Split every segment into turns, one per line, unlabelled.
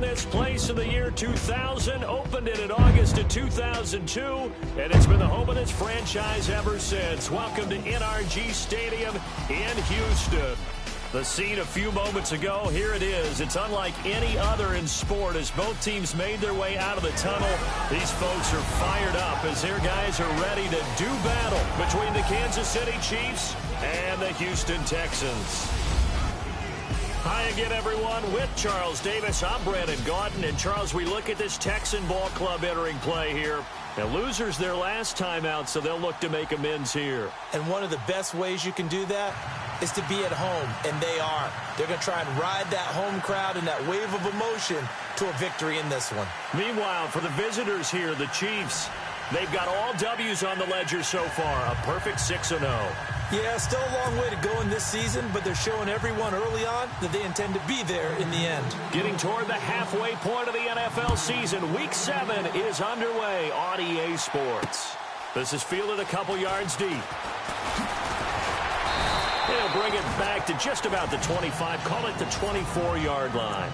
on this place in the year 2000, opened it in August of 2002, and it's been the home of this franchise ever since. Welcome to NRG Stadium in Houston. The scene a few moments ago, here it is. It's unlike any other in sport as both teams made their way out of the tunnel. These folks are fired up as their guys are ready to do battle between the Kansas City Chiefs and the Houston Texans. Hi again, everyone. With Charles Davis, I'm Brandon Gaudin. And, Charles, we look at this Texan ball club entering play here. Now, losers their last time out, so they'll look to make amends here.
And one of the best ways you can do that is to be at home, and they are. They're going to try and ride that home crowd and that wave of emotion to a victory in this one.
Meanwhile, for the visitors here, the Chiefs, they've got all W's on the ledger so far, a perfect 6-0.
Yeah, still a long way to go in this season, but they're showing everyone early on that they intend to be there in the end. Getting toward the halfway point of the NFL season, Week 7 is underway on EA Sports. This is fielded a couple yards deep. They'll bring it back to just about the 25, call it the 24-yard line.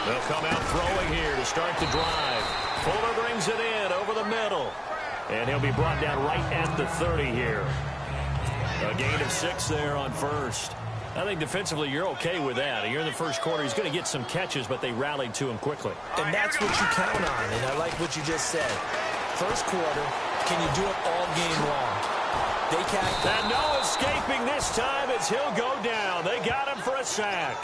They'll come out throwing here to start the drive. Fuller brings it in over the middle. And he'll be brought down right at the 30 here. A gain of 6 there on first. I think defensively you're okay with that. You're in the first quarter. He's going to get some catches, but they rallied to him quickly. And that's what you count on, and I like what you just said. First quarter, can you do it all game long? They can't.
And no escaping this time as he'll go down. They got him for a sack.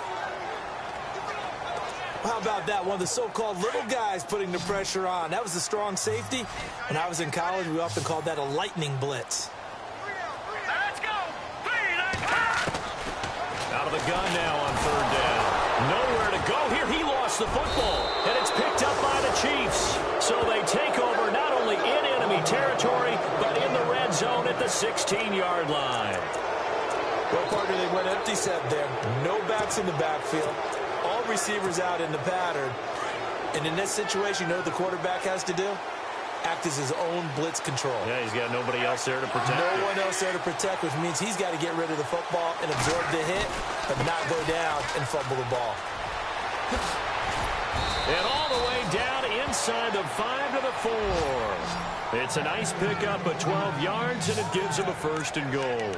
How about that? One of the so-called little guys putting the pressure on. That was a strong safety. When I was in college, we often called that a lightning blitz.
Let's go!
Out of the gun now on third down. Nowhere to go here. He lost the football, and it's picked up by the Chiefs. So they take over not only in enemy territory, but in the red zone at the 16-yard line.
Well, partner, they went empty set there. No backs in the backfield. All receivers out in the pattern. And in this situation, you know what the quarterback has to do? Act as his own blitz control.
Yeah, he's got nobody else there to protect.
No one else there to protect, which means he's got to get rid of the football and absorb the hit, but not go down and fumble the ball.
And all the way down inside the 5 to the 4. It's a nice pickup of 12 yards, and it gives him a first and goal.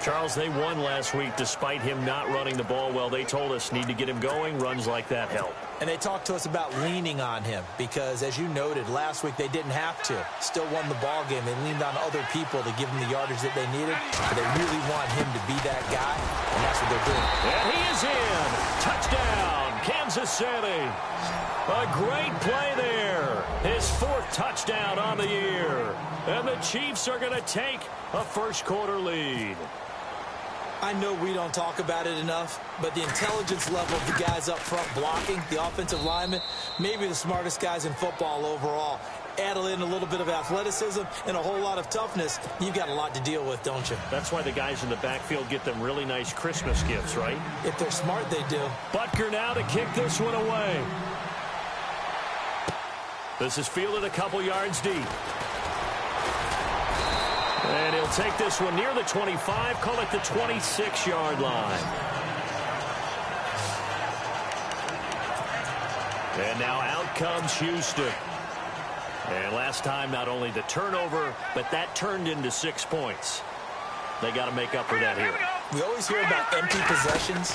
Charles, they won last week despite him not running the ball well. They told us need to get him going. Runs like that help.
And they talked to us about leaning on him because, as you noted, last week they didn't have to. Still won the ball game. They leaned on other people to give them the yardage that they needed. But they really want him to be that guy, and that's what they're doing.
And he is in. Touchdown, Kansas City. A great play there. His 4th touchdown on the year. And the Chiefs are going to take a first quarter lead.
I know we don't talk about it enough, but the intelligence level of the guys up front blocking, the offensive linemen, maybe the smartest guys in football overall. Add in a little bit of athleticism and a whole lot of toughness, you've got a lot to deal with, don't you?
That's why the guys in the backfield get them really nice Christmas gifts, right?
If they're smart, they do.
Butker now to kick this one away. This is fielded a couple yards deep. And he'll take this one near the 25, call it the 26-yard line. And now out comes Houston. And last time, not only the turnover, but that turned into 6 points. They got to make up for that here.
We always hear about empty possessions,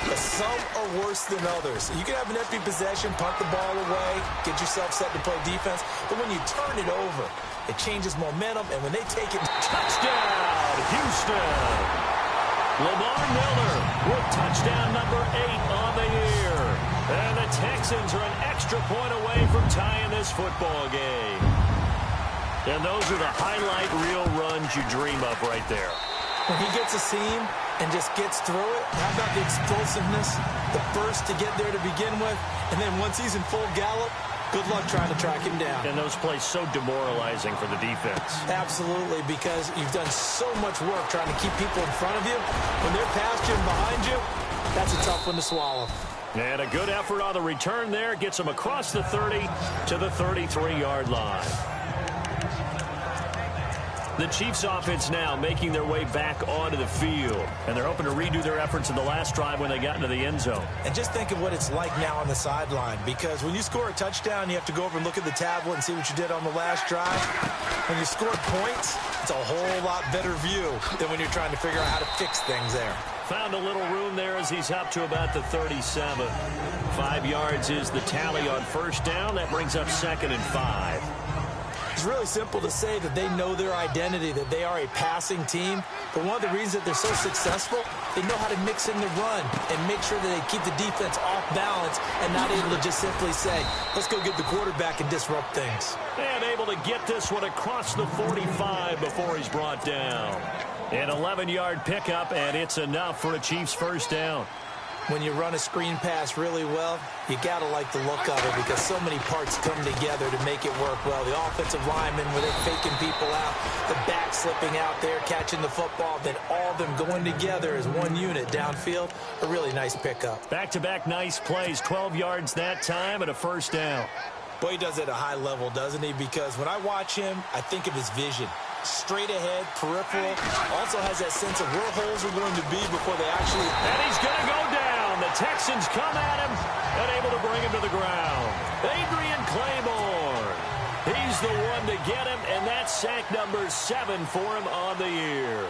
but some are worse than others. You can have an empty possession, punt the ball away, get yourself set to play defense, but when you turn it over, it changes momentum, and when they take it...
Touchdown, Houston! Lamar Miller with touchdown number 8 on the year. And the Texans are an extra point away from tying this football game. And those are the highlight reel runs you dream of right there.
When he gets a seam and just gets through it, how about the explosiveness, the burst to get there to begin with, and then once he's in full gallop,
Good luck trying to track him down.
And those plays so demoralizing for the defense.
Absolutely, because you've done so much work trying to keep people in front of you. When they're past you and behind you, that's a tough one to swallow.
And a good effort on the return there. Gets them across the 30 to the 33-yard line. The Chiefs offense now making their way back onto the field. And they're hoping to redo their efforts in the last drive when they got into the end zone.
And just think of what it's like now on the sideline. Because when you score a touchdown, you have to go over and look at the tablet and see what you did on the last drive. When you score points, it's a whole lot better view than when you're trying to figure out how to fix things there.
Found a little room there as he's up to about the 37. 5 yards is the tally on first down. That brings up 2nd and 5.
It's really simple to say that they know their identity, that they are a passing team. But one of the reasons that they're so successful, they know how to mix in the run and make sure that they keep the defense off balance and not able to just simply say, let's go get the quarterback and disrupt things.
And able to get this one across the 45 before he's brought down. An 11-yard pickup, and it's enough for a Chiefs first down.
When you run a screen pass really well, you got to like the look of it because so many parts come together to make it work well. The offensive linemen, where they're faking people out, the back slipping out there, catching the football, then all of them going together as one unit downfield. A really nice pickup.
Back-to-back nice plays, 12 yards that time and a first down.
Boy, he does it at a high level, doesn't he? Because when I watch him, I think of his vision. Straight ahead, peripheral, also has that sense of where holes are going to be before they actually...
And he's going to go down. The Texans come at him and able to bring him to the ground. Adrian Claiborne. He's the one to get him, and that's sack number 7 for him on the year.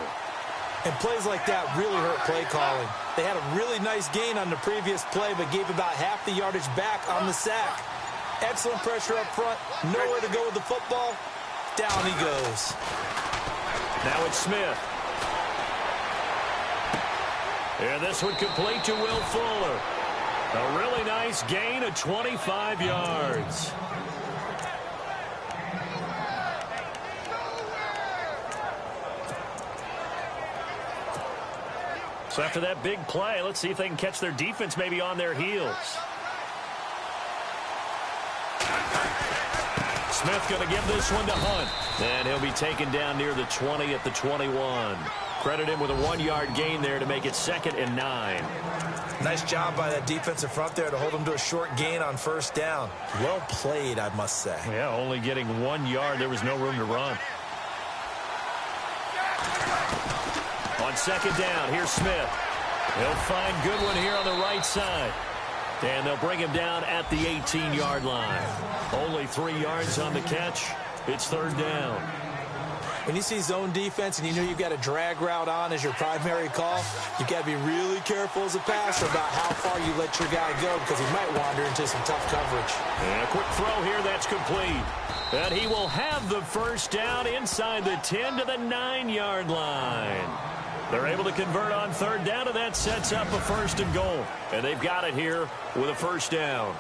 And plays like that really hurt play calling. They had a really nice gain on the previous play, but gave about half the yardage back on the sack. Excellent pressure up front, nowhere to go with the football. Down he goes.
Now it's Smith. And this one complete to Will Fuller. A really nice gain of 25 yards. So after that big play, let's see if they can catch their defense maybe on their heels. Smith going to give this one to Hunt. And he'll be taken down near the 20 at the 21. Credit him with a 1-yard gain there to make it 2nd and 9.
Nice job by that defensive front there to hold him to a short gain on first down. Well played, I must say.
Yeah, only getting 1 yard. There was no room to run. On 2nd down, here's Smith. He'll find Goodwin here on the right side. And they'll bring him down at the 18-yard line. Only 3 yards on the catch. It's 3rd down.
When you see zone defense and you know you've got a drag route on as your primary call, you've got to be really careful as a passer about how far you let your guy go because he might wander into some tough coverage.
And a quick throw here that's complete. And he will have the first down inside the 10 to the 9-yard line. They're able to convert on 3rd down, and that sets up a 1st and goal. And they've got it here with a first down.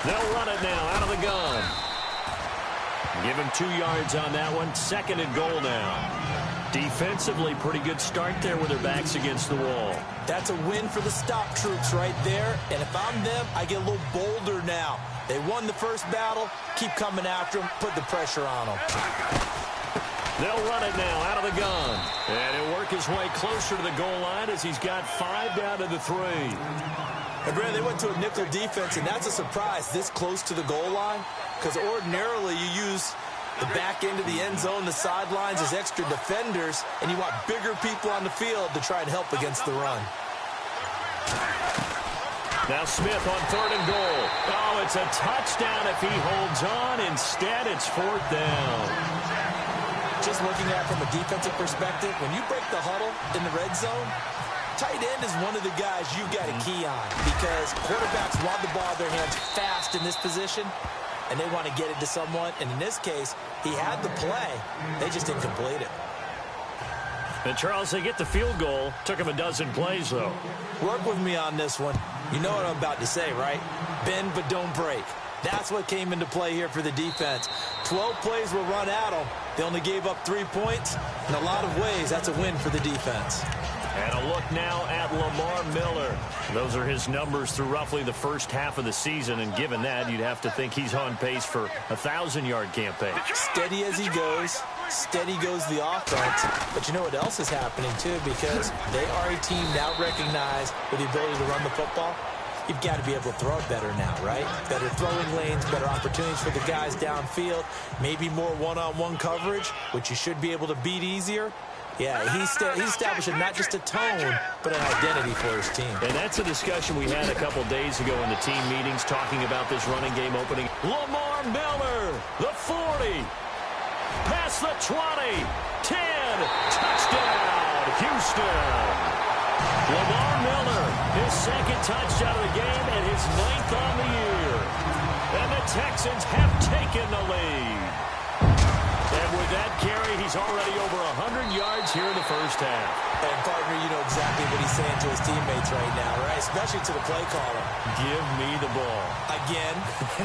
They'll run it now out of the gun. Give him 2 yards on that one. 2nd and goal now. Defensively, pretty good start there with their backs against the wall.
That's a win for the stop troops right there. And if I'm them, I get a little bolder now. They won the first battle. Keep coming after them. Put the pressure on them.
They'll run it now out of the gun. And he'll work his way closer to the goal line as he's got 5 down to the 3.
And Brad, they went to a nickel defense, and that's a surprise this close to the goal line. Because ordinarily you use the back end of the end zone, the sidelines as extra defenders, and you want bigger people on the field to try and help against the run.
Now Smith on 3rd and goal. Oh, it's a touchdown if he holds on. Instead, it's 4th down.
Just looking at it from a defensive perspective, when you break the huddle in the red zone, tight end is one of the guys you've got to key on because quarterbacks want the ball in their hands fast in this position, and they want to get it to someone. And in this case, he had the play. They just didn't complete it.
And, Charles, they get the field goal. Took him a dozen plays, though.
Work with me on this one. You know what I'm about to say, right? Bend but don't break. That's what came into play here for the defense. 12 plays were run at them. They only gave up 3 points. In a lot of ways, that's a win for the defense.
And a look now at Lamar Miller. Those are his numbers through roughly the first half of the season, and given that, you'd have to think he's on pace for a 1,000-yard campaign.
Steady as he goes. Steady goes the offense. But you know what else is happening, too, because they are a team now recognized with the ability to run the football. You've got to be able to throw it better now, right? Better throwing lanes, better opportunities for the guys downfield, maybe more one-on-one coverage, which you should be able to beat easier. Yeah, he's establishing not just a tone, but an identity for his team.
And that's a discussion we had a couple days ago in the team meetings talking about this running game opening. Lamar Miller, the 40, past the 20, 10, touchdown, Houston. Lamar Miller, his second touchdown of the game and his 9th on the year. And the Texans have taken the lead. And with that carry, he's already over 100 yards here in the first half.
And, partner, you know exactly what he's saying to his teammates right now, right? Especially to the play caller.
Give me the ball.
Again,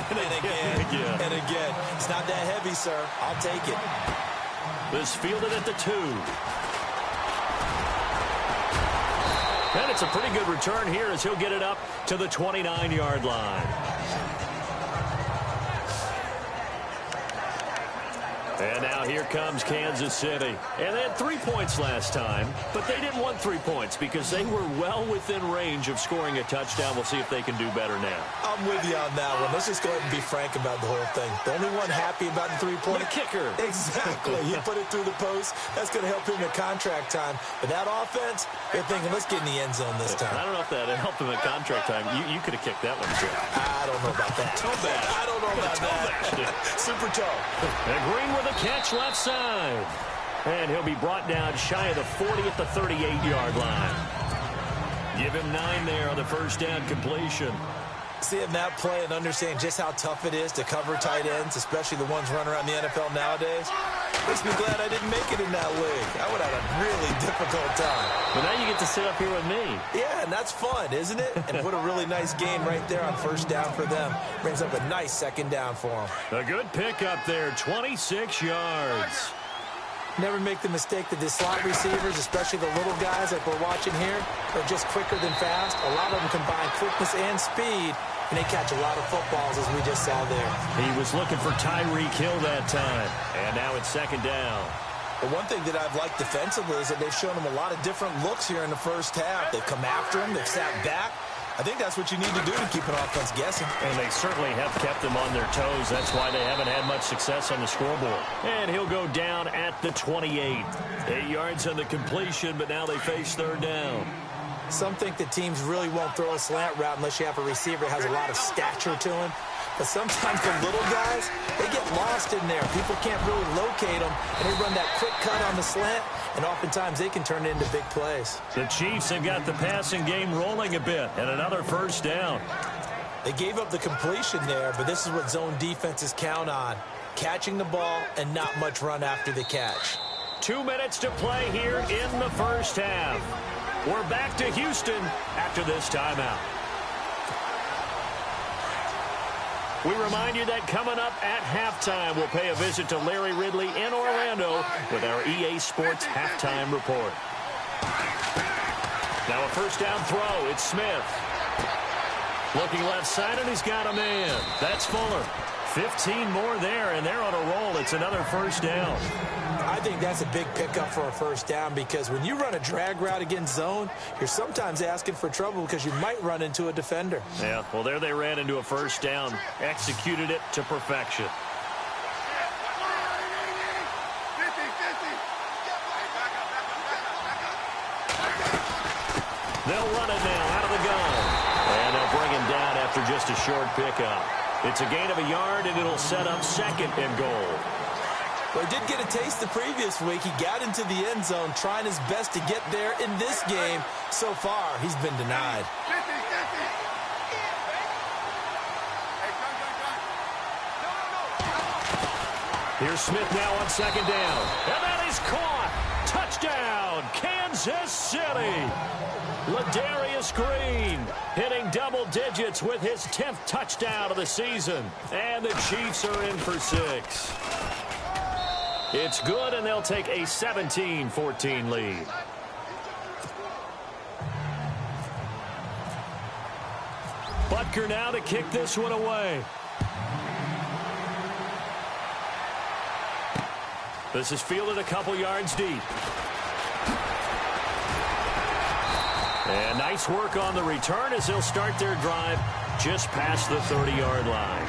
and again, and again. It's not that heavy, sir. I'll take it.
This fielded at the 2. And it's a pretty good return here as he'll get it up to the 29-yard line. And now here comes Kansas City. And they had 3 points last time, but they didn't want 3 points because they were well within range of scoring a touchdown. We'll see if they can do better now.
I'm with you on that one. Let's just go ahead and be frank about the whole thing. The only one happy about the 3-point.
The kicker.
Exactly. He put it through the post. That's going to help him at contract time. But that offense, they're thinking, let's get in the end zone this time.
I don't know if that helped him at contract time. You could have kicked that one, too.
I don't know about that.
Toe bash.
I don't know about that. Super toe.
And Green with a catch left side. And he'll be brought down shy of the 40 at the 38-yard line. Give him 9 there on the first down completion.
Seeing that play and understanding just how tough it is to cover tight ends, especially the ones running around the NFL nowadays, makes me glad I didn't make it in that league. I would have had a really difficult time.
But now you get to sit up here with me. Yeah,
and that's fun, isn't it? And put a really nice game right there on first down for them. Brings up a nice second down for them.
A good pickup there, 26 yards.
Never make the mistake that the slot receivers, especially the little guys like we're watching here, are just quicker than fast. A lot of them combine quickness and speed, and they catch a lot of footballs, as we just saw there.
He was looking for Tyreek Hill that time, and now it's second down.
But one thing that I've liked defensively is that they've shown him a lot of different looks here in the first half. They've come after him. They've sat back. I think that's what you need to do to keep an offense guessing.
And they certainly have kept them on their toes. That's why they haven't had much success on the scoreboard. And he'll go down at the 28. 8 yards on the completion, but now they face third down.
Some think that teams really won't throw a slant route unless you have a receiver that has a lot of stature to him. But sometimes the little guys, they get lost in there. People can't really locate them, and they run that quick cut on the slant, and oftentimes they can turn it into big plays.
The Chiefs have got the passing game rolling a bit, and another first down.
They gave up the completion there, but this is what zone defenses count on. Catching the ball and not much run after the catch.
2 minutes to play here in the first half. We're back to Houston after this timeout. We remind you that coming up at halftime, we'll pay a visit to Larry Ridley in Orlando with our EA Sports Halftime Report. Now a first down throw. It's Smith. Looking left side, and he's got a man. That's Fuller. 15 more there, and they're on a roll. It's another first down.
I think that's a big pickup for a first down because when you run a drag route against zone, you're sometimes asking for trouble because you might run into a defender.
Yeah, well, there they ran into a first down. Executed it to perfection. They'll run it now out of the gun. And they'll bring him down after just a short pickup. It's a gain of a yard, and it'll set up second and goal.
Well, he did get a taste the previous week. He got into the end zone trying his best to get there in this game. So far, he's been denied.
Here's Smith now on second down. And that is caught. Touchdown, Kansas City. Ladarius Green hitting double digits with his 10th touchdown of the season. And the Chiefs are in for 6. It's good, and they'll take a 17-14 lead. kicker now to kick this one away. This is fielded a couple yards deep. And nice work on the return as they'll start their drive just past the 30-yard line.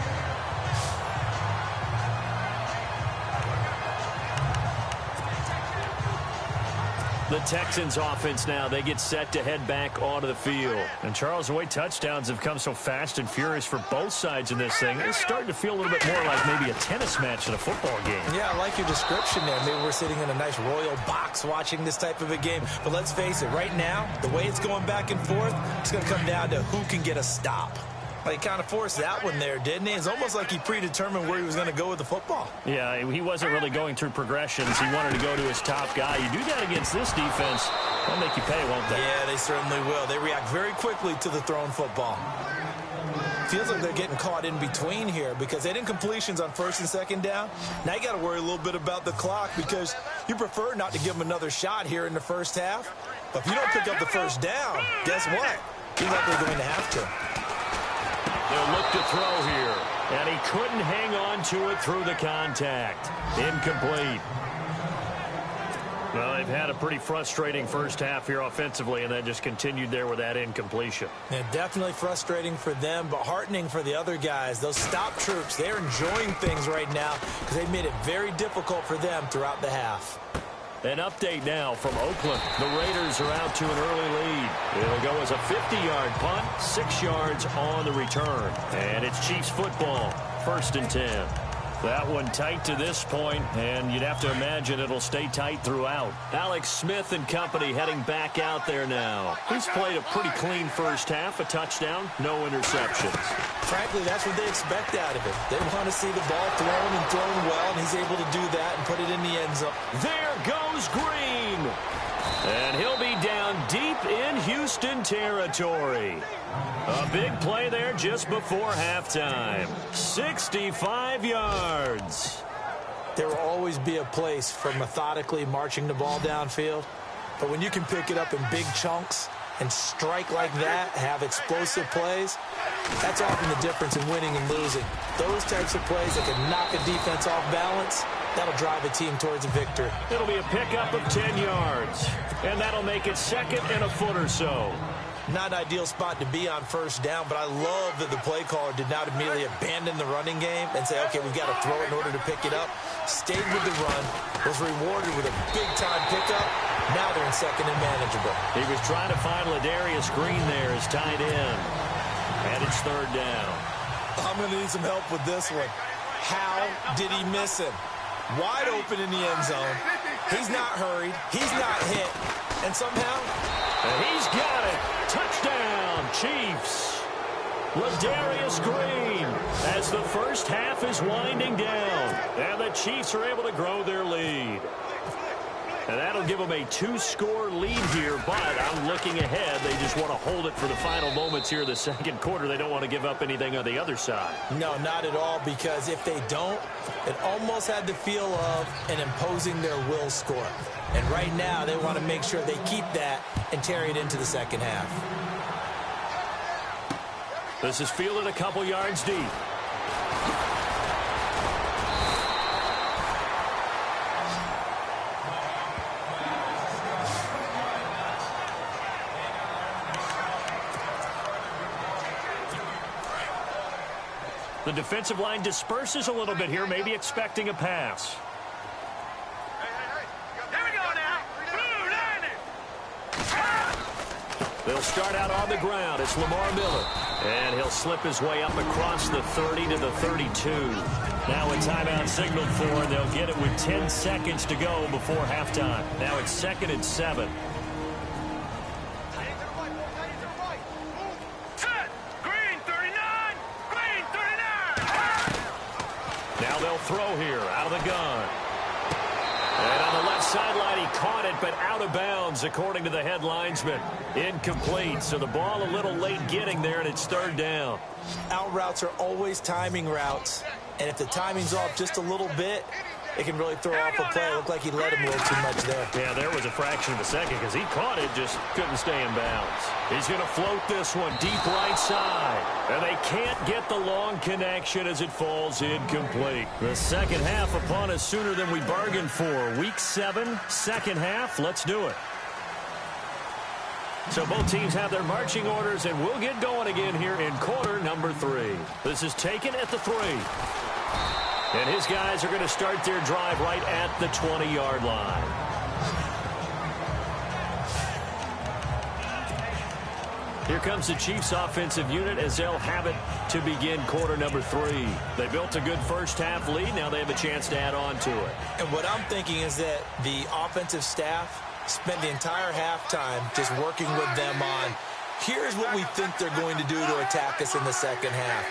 The Texans offense now, they get set to head back onto the field. And Charles, the way touchdowns have come so fast and furious for both sides in this thing, it's starting to feel a little bit more like maybe a tennis match in a football game.
Yeah, I like your description there. Maybe we're sitting in a nice royal box watching this type of a game. But let's face it, right now, the way it's going back and forth, it's going to come down to who can get a stop. Well, he kind of forced that one there, didn't he? It's almost like he predetermined where he was going to go with the football.
Yeah, he wasn't really going through progressions. He wanted to go to his top guy. You do that against this defense, they'll make you pay, won't they?
Yeah, they certainly will. They react very quickly to the thrown football. Feels like they're getting caught in between here because they didn't completions on first and second down. Now you got to worry a little bit about the clock because you prefer not to give them another shot here in the first half. But if you don't pick up the first down, guess what? You're likely going to have to.
They'll look to throw here, and he couldn't hang on to it through the contact. Incomplete. Well, they've had a pretty frustrating first half here offensively, and then just continued there with that incompletion.
Yeah, definitely frustrating for them, but heartening for the other guys. Those stop troops, they're enjoying things right now because they've made it very difficult for them throughout the half.
An update now from Oakland. The Raiders are out to an early lead. It'll go as a 50-yard punt, 6 yards on the return. And it's Chiefs football, 1st and 10. That one tight to this point, and you'd have to imagine it'll stay tight throughout. Alex Smith and company heading back out there now. He's played a pretty clean first half, a touchdown, no interceptions.
Frankly, that's what they expect out of it. They want to see the ball thrown and thrown well, and he's able to do that and put it in the end zone.
There goes Green. And he'll be down deep in Houston territory. A big play there just before halftime. 65 yards.
There will always be a place for methodically marching the ball downfield. But when you can pick it up in big chunks and strike like that, have explosive plays, that's often the difference in winning and losing. Those types of plays that can knock a defense off balance, that'll drive a team towards a victory.
It'll be a pickup of 10 yards. And that'll make it 2nd and a foot or so.
Not an ideal spot to be on first down, but I love that the play caller did not immediately abandon the running game and say, okay, we've got to throw it in order to pick it up. Stayed with the run, was rewarded with a big-time pickup. Now they're in 2nd and manageable.
He was trying to find Ladarius Green there as tight end. And it's 3rd down.
I'm going to need some help with this one. How did he miss him? Wide open in the end zone. He's not hurried. He's not hit. And somehow,
and he's got it. Touchdown, Chiefs. Ladarius Green as the first half is winding down. And the Chiefs are able to grow their lead. And that'll give them a 2-score lead here, but I'm looking ahead. They just want to hold it for the final moments here in the 2nd quarter. They don't want to give up anything on the other side.
No, not at all, because if they don't, it almost had the feel of an imposing their will score. And right now, they want to make sure they keep that and carry it into the 2nd half.
This is fielded a couple yards deep. The defensive line disperses a little bit here, maybe expecting a pass.
Here we go now. Blue landing.
They'll start out on the ground. It's Lamar Miller. And he'll slip his way up across the 30 to the 32. Now a timeout signaled for, and they'll get it with 10 seconds to go before halftime. Now it's 2nd and 7. Now they'll throw here out of the gun. And on the left sideline, he caught it, but out of bounds, according to the head linesman. Incomplete, so the ball a little late getting there, and it's 3rd down.
Out routes are always timing routes, and if the timing's off just a little bit, it can really throw off a play. It looked like he let him a little too much there.
Yeah, there was a fraction of a second because he caught it, just couldn't stay in bounds. He's going to float this one deep right side. And they can't get the long connection as it falls incomplete. The second half upon us sooner than we bargained for. Week 7, second half. Let's do it. So both teams have their marching orders, and we'll get going again here in quarter number 3. This is taken at the 3. And his guys are going to start their drive right at the 20-yard line. Here comes the Chiefs offensive unit as they'll have it to begin quarter number 3. They built a good first half lead. Now they have a chance to add on to it.
And what I'm thinking is that the offensive staff spent the entire halftime just working with them on, here's what we think they're going to do to attack us in the second half.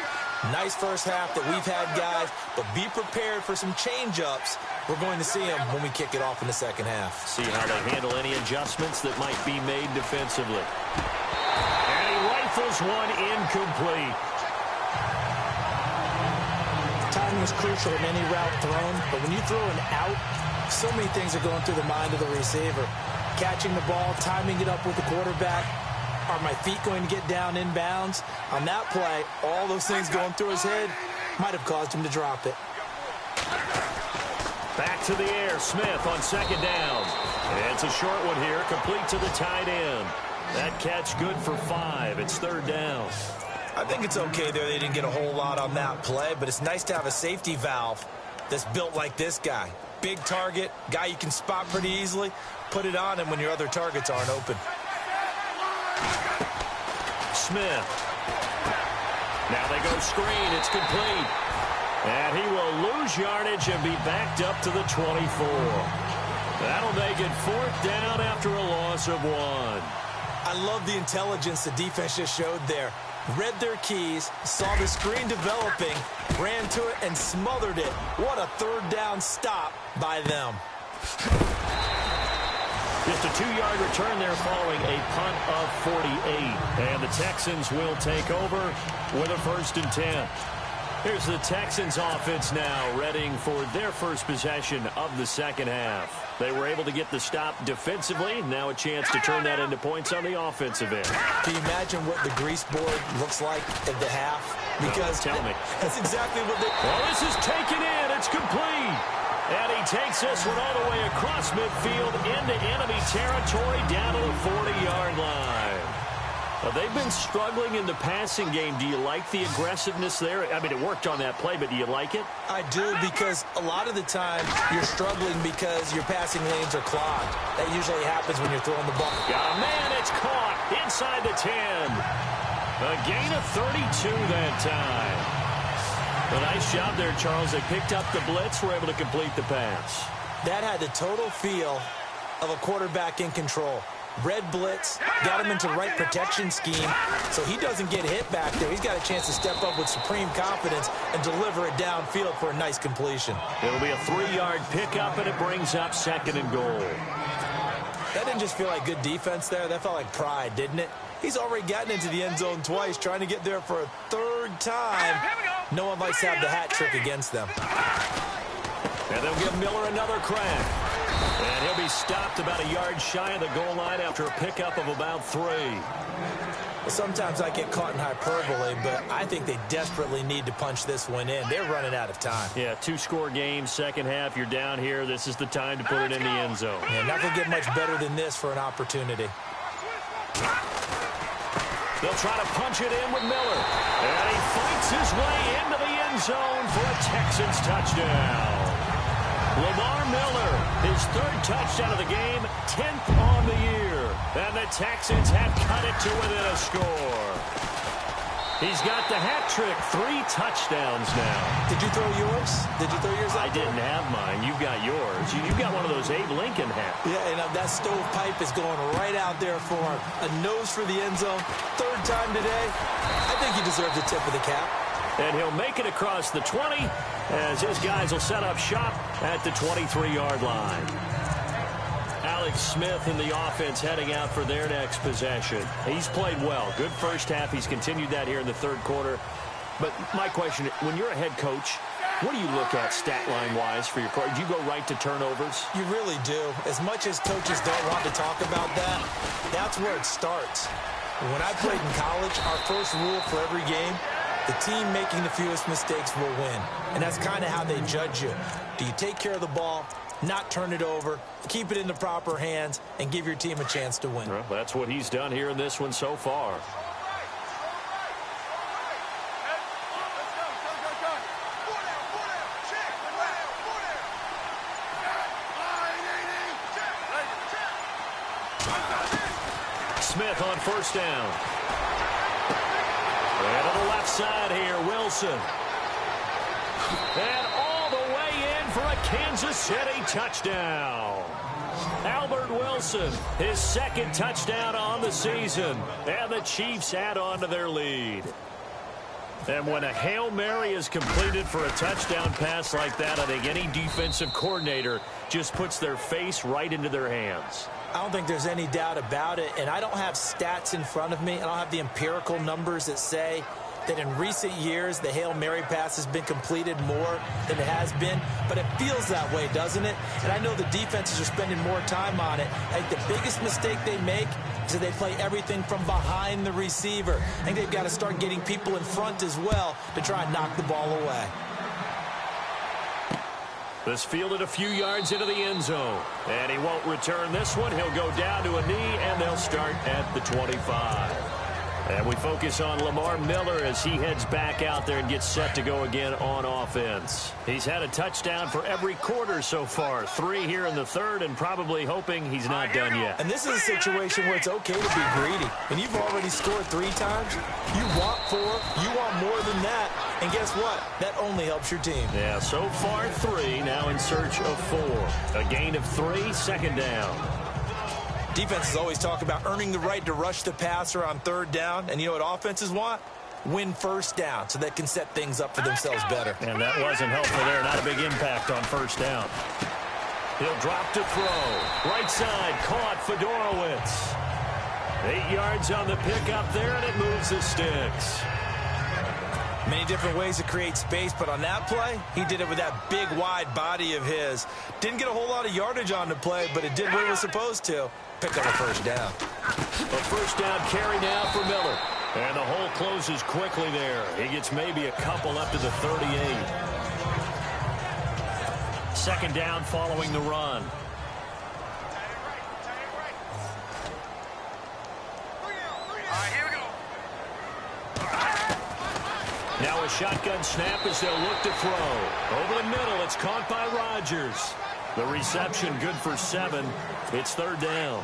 Nice first half that we've had, guys, but be prepared for some change-ups. We're going to see them when we kick it off in the second half.
See how they handle any adjustments that might be made defensively. And he rifles one incomplete.
Timing is crucial in any route thrown, but when you throw an out, so many things are going through the mind of the receiver. Catching the ball, timing it up with the quarterback. Are my feet going to get down in bounds? On that play, all those things going through his head might have caused him to drop it.
Back to the air, Smith on second down. And it's a short one here, complete to the tight end. That catch good for 5. It's third down.
I think it's okay there. They didn't get a whole lot on that play, but it's nice to have a safety valve that's built like this guy. Big target, guy you can spot pretty easily. Put it on him when your other targets aren't open.
Smith. Now they go screen. It's complete. And he will lose yardage and be backed up to the 24. That'll make it fourth down after a loss of 1.
I love the intelligence the defense just showed there. Read their keys, saw the screen developing, ran to it, and smothered it. What a third down stop by them.
Just a 2-yard return there following a punt of 48. And the Texans will take over with a 1st and 10. Here's the Texans offense now, readying for their first possession of the second half. They were able to get the stop defensively. Now a chance to turn that into points on the offensive end.
Can you imagine what the grease board looks like at the half? Because
tell me.
That's exactly what they...
Well, this is taken in. It's complete. And he takes this one all the way across midfield into enemy territory down to the 40-yard line. They've been struggling in the passing game. Do you like the aggressiveness there? I mean, it worked on that play, but do you like it?
I do, because a lot of the time you're struggling because your passing lanes are clogged. That usually happens when you're throwing the ball.
Got a man, it's caught inside the 10. A gain of 32 that time. A nice job there, Charles. They picked up the blitz, were able to complete the pass.
That had the total feel of a quarterback in control. Red blitz, got him into the right protection scheme, so he doesn't get hit back there. He's got a chance to step up with supreme confidence and deliver it downfield for a nice completion.
It'll be a 3-yard pickup, and it brings up 2nd and goal.
That didn't just feel like good defense there. That felt like pride, didn't it? He's already gotten into the end zone twice, trying to get there for a 3rd time. No one likes to have the hat trick against them.
And they'll give Miller another crack. And he'll be stopped about a yard shy of the goal line after a pickup of about 3.
Sometimes I get caught in hyperbole, but I think they desperately need to punch this one in. They're running out of time.
Yeah, 2-score game, second half. You're down here. This is the time to put it in the end zone.
Yeah, not going to get much better than this for an opportunity.
They'll try to punch it in with Miller. And he fights his way into the end zone for a Texans touchdown. Lamar Miller, his 3rd touchdown of the game, 10th on the year. And the Texans have cut it to within a score. He's got the hat trick, 3 touchdowns now.
Did you throw yours? Did you throw yours out
I didn't have mine. You've got yours. You've got one of those Abe Lincoln hats.
Yeah, and that stovepipe is going right out there for him. A nose for the end zone. 3rd time today. I think he deserves a tip of the cap.
And he'll make it across the 20 as his guys will set up shop at the 23-yard line. Alex Smith in the offense heading out for their next possession. He's played well. Good first half. He's continued that here in the 3rd quarter. But my question, when you're a head coach,
What do you look at stat line-wise for your quarterback? Do you go right to turnovers?
You really do. As much as coaches don't want to talk about that, that's where it starts. When I played in college, our first rule for every game, the team making the fewest mistakes will win. And that's kind of how they judge you. Do you take care of the ball, not turn it over, keep it in the proper hands, and give your team a chance to win?
Well, that's what he's done here in this one so far. Smith on first down. And to the left side here, Wilson. And all the way in for a Kansas City touchdown. Albert Wilson, his second touchdown on the season. And the Chiefs add on to their lead. And when a Hail Mary is completed for a touchdown pass like that, I think any defensive coordinator just puts their face right into their hands.
I don't think there's any doubt about it, and I don't have stats in front of me. I don't have the empirical numbers that say that in recent years the Hail Mary pass has been completed more than it has been, but it feels that way, doesn't it? And I know the defenses are spending more time on it. I think the biggest mistake they make is that they play everything from behind the receiver. I think they've got to start getting people in front as well to try and knock the ball away.
This fielded a few yards into the end zone. And he won't return this one. He'll go down to a knee, and they'll start at the 25. And we focus on Lamar Miller as he heads back out there and gets set to go again on offense. He's had a touchdown for every quarter so far. 3 here in the third, and probably hoping he's not done yet.
And this is a situation where it's okay to be greedy. When you've already scored 3 times, you want 4, you want more than that. And guess what? That only helps your team.
Yeah, so far 3, now in search of 4. A gain of 3, second down.
Defenses always talk about earning the right to rush the passer on third down. And you know what offenses want? Win first down so they can set things up for themselves better.
And that wasn't helpful there. Not a big impact on first down. He'll drop to throw. Right side, caught Fedorowicz. 8 yards on the pickup there, and it moves the sticks.
Many different ways to create space, but on that play, he did it with that big, wide body of his. Didn't get a whole lot of yardage on the play, but it did what it was supposed to. Pick up a first down.
A first down carry now for Miller. And the hole closes quickly there. He gets maybe a couple up to the 38. Second down following the run. Now a shotgun snap as they'll look to throw. Over the middle, it's caught by Rodgers. The reception good for 7. It's third down.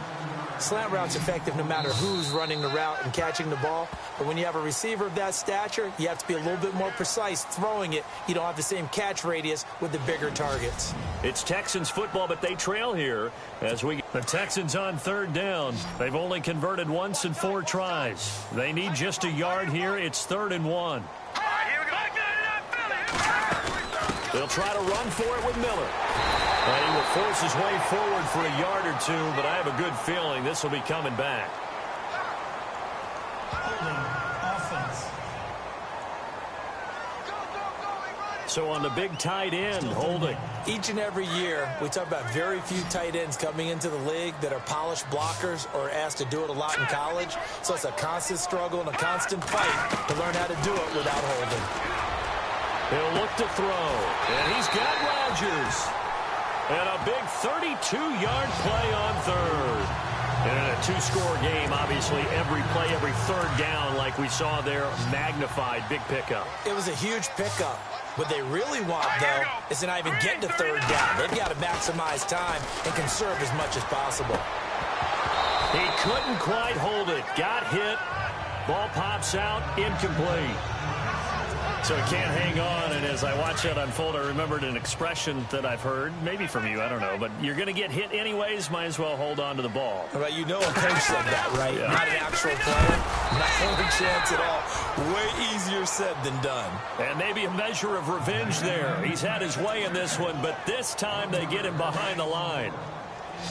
Slant route's effective no matter who's running the route and catching the ball. But when you have a receiver of that stature, you have to be a little bit more precise throwing it. You don't have the same catch radius with the bigger targets.
It's Texans football, but they trail here as the Texans on third down. They've only converted once in 4 tries. They need just a yard here. It's 3rd and 1. They'll try to run for it with Miller. And he will force his way forward for a yard or 2, but I have a good feeling this will be coming back.
Offense.
So on the big tight end, holding.
Each and every year, we talk about very few tight ends coming into the league that are polished blockers or asked to do it a lot in college. So it's a constant struggle and a constant fight to learn how to do it without holding.
He'll look to throw, and he's got Rodgers. And a big 32-yard play on third. And in a 2-score game, obviously, every play, every third down, like we saw there, magnified, big pickup.
It was a huge pickup. What they really want, though, is to not even get to third down. They've got to maximize time and conserve as much as possible.
He couldn't quite hold it. Got hit. Ball pops out, incomplete. So he can't hang on, and as I watch that unfold, I remembered an expression that I've heard, maybe from you, I don't know, but you're going to get hit anyways, might as well hold on to the ball.
Right, you know a coach said that, right?
Yeah.
Not an actual player, not a chance at all. Way easier said than done.
And maybe a measure of revenge there. He's had his way in this one, but this time they get him behind the line.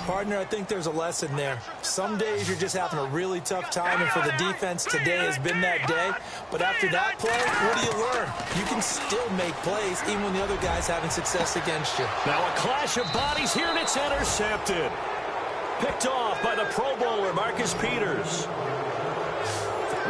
Partner, I think there's a lesson there. Some days you're just having a really tough time, and for the defense, today has been that day. But after that play, what do you learn? You can still make plays even when the other guy's having success against you.
Now a clash of bodies here, and it's intercepted. Picked off by the Pro Bowler, Marcus Peters.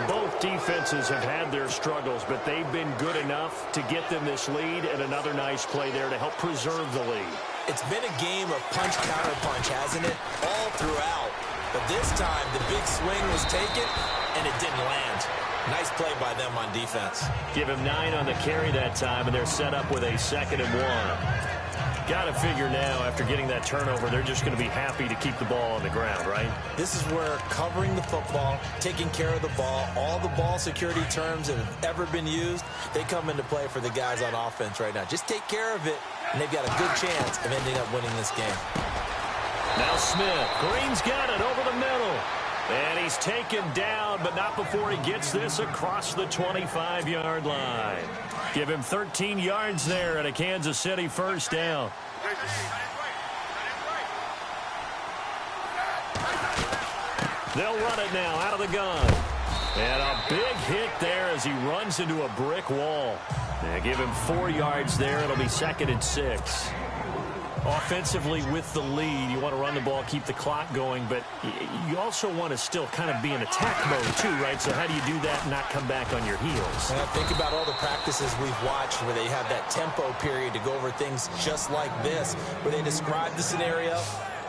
Both defenses have had their struggles, but they've been good enough to get them this lead, and another nice play there to help preserve the lead.
It's been a game of punch-counter-punch, hasn't it? All throughout. But this time, the big swing was taken, and it didn't land. Nice play by them on defense.
Give him 9 on the carry that time, and they're set up with a 2nd and 1. Got to figure now, after getting that turnover, they're just going to be happy to keep the ball on the ground, right?
This is where covering the football, taking care of the ball, all the ball security terms that have ever been used, they come into play for the guys on offense right now. Just take care of it, and they've got a good chance of ending up winning this game.
Now Smith. Green's got it over the middle. And he's taken down, but not before he gets this across the 25-yard line. Give him 13 yards there and a Kansas City first down. They'll run it now out of the gun. And a big hit there as he runs into a brick wall. Now give him 4 yards there. It'll be 2nd and 6. Offensively with the lead, you want to run the ball, keep the clock going, but you also want to still kind of be in attack mode too, right? So how do you do that and not come back on your heels?
And I think about all the practices we've watched where they have that tempo period to go over things just like this, where they describe the scenario,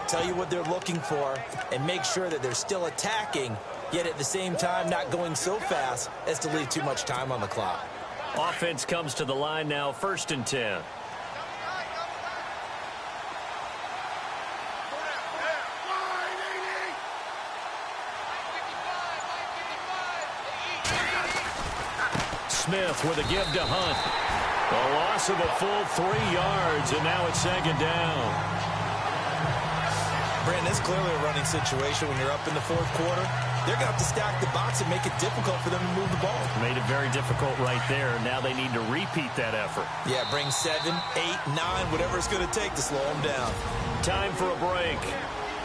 tell you what they're looking for, and make sure that they're still attacking, yet at the same time not going so fast as to leave too much time on the clock.
Offense comes to the line now, 1st and 10. Smith with a give to Hunt. A loss of a full 3 yards, and now it's 2nd down.
Brandon, it's clearly a running situation when you're up in the 4th quarter. They're going to have to stack the box and make it difficult for them to move the ball.
Made it very difficult right there. Now they need to repeat that effort.
Yeah, bring 7, 8, 9, whatever it's going to take to slow them down.
Time for a break.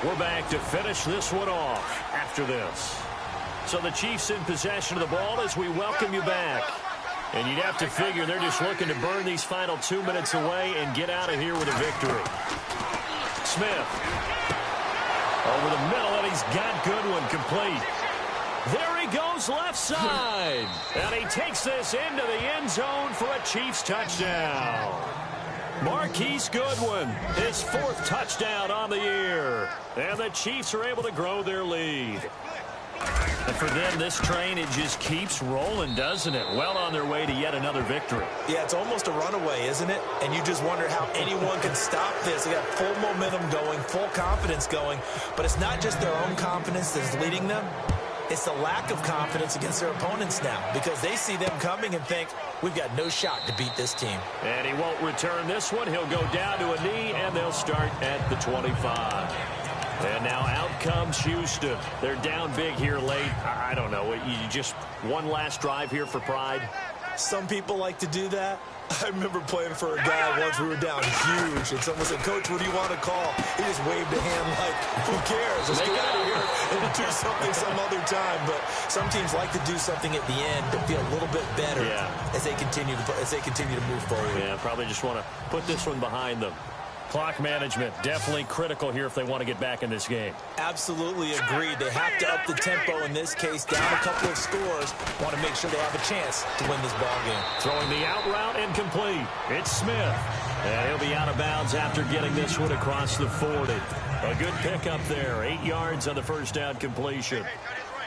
We're back to finish this one off after this. So the Chiefs in possession of the ball as we welcome you back. And you'd have to figure they're just looking to burn these final 2 minutes away and get out of here with a victory. Smith. Over the middle, and he's got Goodwin complete. There he goes left side. And he takes this into the end zone for a Chiefs touchdown. Marquise Goodwin, his 4th touchdown on the year. And the Chiefs are able to grow their lead. And for them, this train, it just keeps rolling, doesn't it? Well on their way to yet another victory.
Yeah, it's almost a runaway, isn't it? And you just wonder how anyone can stop this. They got full momentum going, full confidence going. But it's not just their own confidence that's leading them. It's the lack of confidence against their opponents now, because they see them coming and think, we've got no shot to beat this team.
And he won't return this one. He'll go down to a knee, and they'll start at the 25. And now out comes Houston. They're down big here late. I don't know. You just one last drive here for pride?
Some people like to do that. I remember playing for a guy once. We were down huge, and someone said, Coach, what do you want to call? He just waved a hand like, who cares? Let's get out of here and do something some other time. But some teams like to do something at the end to feel a little bit better as they continue to move forward.
Yeah, probably just want to put this one behind them. Clock management, definitely critical here if they want to get back in this game.
Absolutely agreed. They have to up the tempo in this case, down a couple of scores. Want to make sure they have a chance to win this ball game.
Throwing the out route incomplete. It's Smith. And he'll be out of bounds after getting this one across the 40. A good pickup there. 8 yards on the first down completion.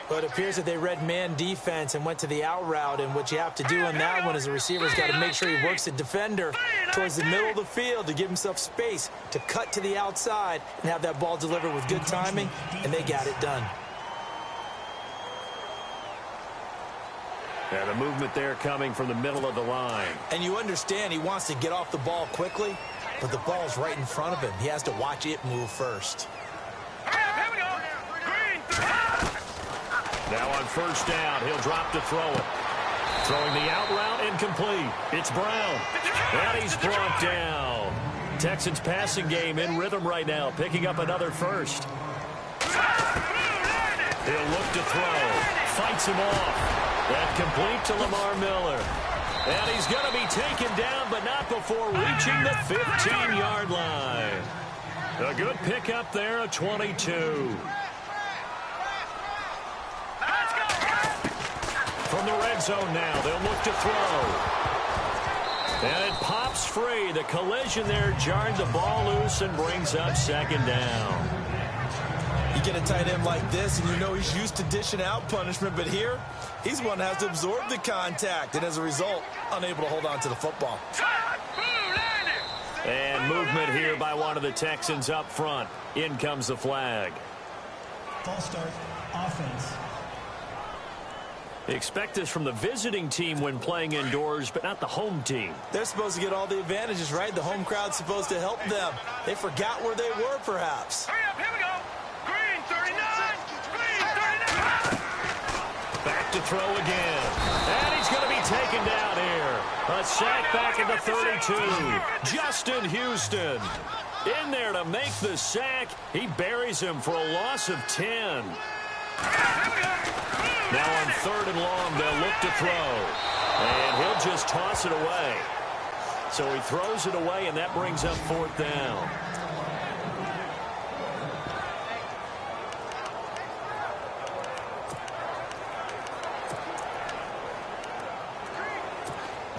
Well, it appears that they read man defense and went to the out route, and what you have to do on that one is the receiver's got to make sure he works the defender towards the middle of the field to give himself space to cut to the outside and have that ball delivered with good timing, and they got it done.
And a movement there coming from the middle of the line.
And you understand he wants to get off the ball quickly, but the ball's right in front of him. He has to watch it move first.
Now on first down, he'll drop to throw it. Throwing the out route incomplete. It's Brown. And he's brought down. Texans passing game in rhythm right now, picking up another first. He'll look to throw. Fights him off. That complete to Lamar Miller. And he's going to be taken down, but not before reaching the 15-yard line. A good pickup there, a 22. From the red zone now, they'll look to throw. And it pops free. The collision there jarred the ball loose and brings up second down.
You get a tight end like this, and you know he's used to dishing out punishment, but here, he's one that has to absorb the contact, and as a result, unable to hold on to the football.
And movement here by one of the Texans up front. In comes the flag.
False start, offense.
Expect this from the visiting team when playing indoors, but not the home team.
They're supposed to get all the advantages, right? The home crowd's supposed to help them. They forgot where they were, perhaps.
Hurry up, here we go. Green 39. Green 39.
Back to throw again. And he's going to be taken down here. A sack back at the 32. Justin Houston in there to make the sack. He buries him for a loss of 10. Now on 3rd and long, they'll look to throw. And he'll just toss it away. So he throws it away, and that brings up 4th down.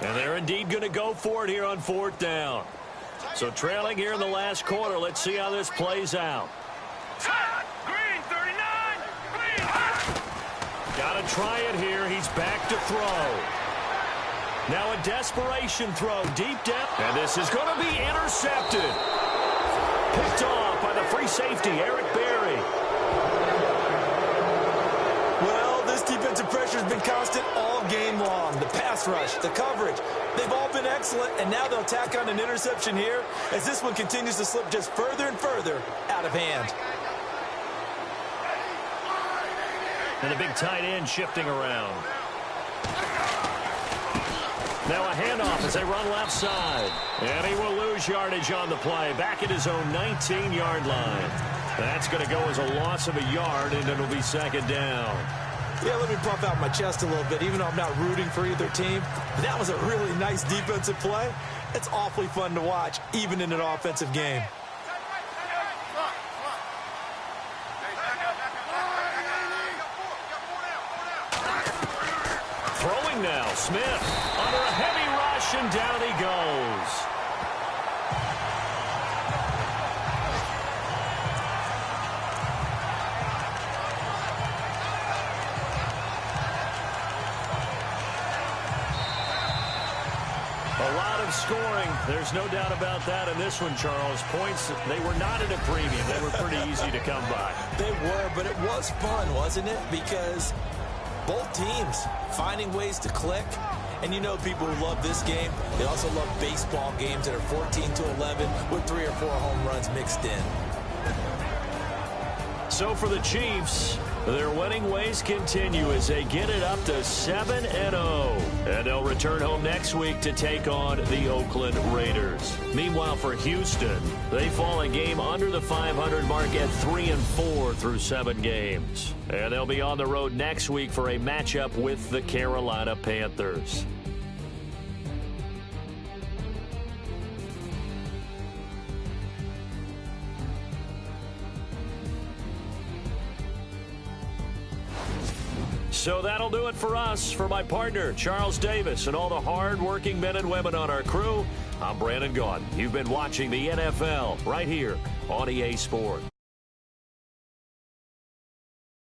And they're indeed going to go for it here on 4th down. So trailing here in the last quarter. Let's see how this plays out.
Green 39. Green.
Got to try it here. He's back to throw. Now a desperation throw. Deep depth. And this is going to be intercepted. Picked off by the free safety, Eric Berry.
Well, this defensive pressure has been constant all game long. The pass rush, the coverage, they've all been excellent, and now they'll tack on an interception here as this one continues to slip just further and further out of hand.
And the big tight end shifting around. Now a handoff as they run left side. And he will lose yardage on the play. Back at his own 19-yard line. That's going to go as a loss of a yard, and it'll be second down.
Yeah, let me puff out my chest a little bit, even though I'm not rooting for either team. That was a really nice defensive play. It's awfully fun to watch, even in an offensive game.
Throwing now, Smith under a heavy rush, and down he goes. A lot of scoring. There's no doubt about that in this one, Charles. Points, they were not at a premium. They were pretty easy to come by.
They were, but it was fun, wasn't it? Because both teams finding ways to click. And you know people who love this game, they also love baseball games that are 14-11 with 3 or 4 home runs mixed in.
So for the Chiefs, their winning ways continue as they get it up to 7-0. And they'll return home next week to take on the Oakland Raiders. Meanwhile, for Houston, they fall a game under the 500 mark at 3-4 through 7 games. And they'll be on the road next week for a matchup with the Carolina Panthers. So that'll do it for us. For my partner, Charles Davis, and all the hard-working men and women on our crew, I'm Brandon Gaudin. You've been watching the NFL right here on EA Sports.